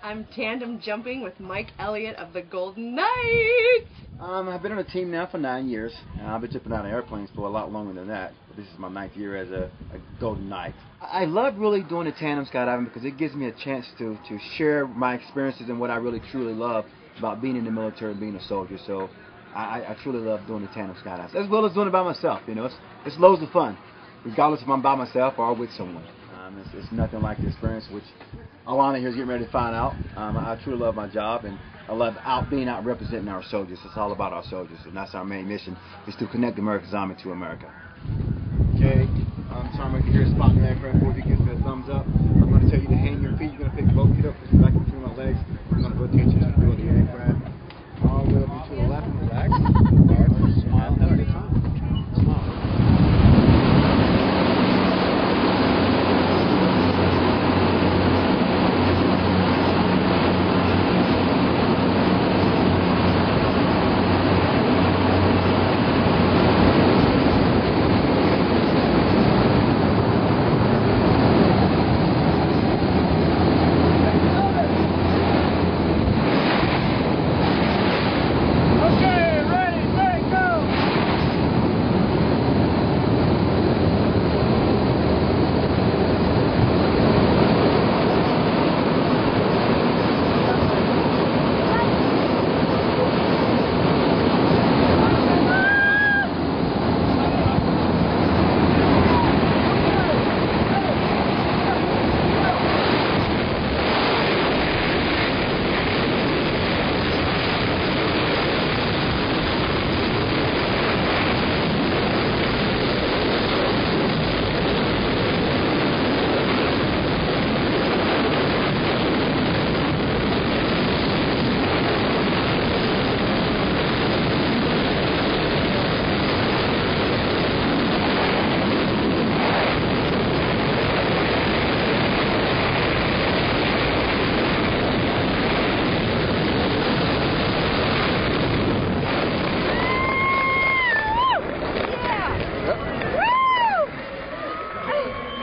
I'm tandem jumping with Mike Elliott of the Golden Knights. I've been on a team now for 9 years. I've been jumping out of airplanes for a lot longer than that. But this is my 9th year as a Golden Knight. I love really doing the tandem skydiving because it gives me a chance to share my experiences and what I really truly love about being in the military and being a soldier. So I truly love doing the tandem skydiving, as well as doing it by myself. You know, it's loads of fun, regardless if I'm by myself or with someone. It's nothing like the experience which Alana here is getting ready to find out. I truly love my job, and I love being out representing our soldiers. It's all about our soldiers, and that's our main mission, is to connect America's Army to America. Okay, so I'm right here spotting the aircraft. If you give me a thumbs up, I'm going to tell you to hang your feet. You're going to pick both feet up, push them back between my legs. I'm going to rotate you to the middle of the aircraft. All the way up to the left and relax. Smile at a time. Smile.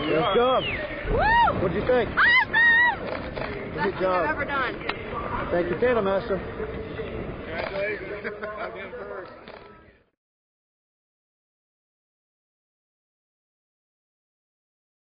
Good job. Woo! What'd you think? Awesome! Best thing I've ever done. Thank you, Taylor Master. Congratulations. I'll get first.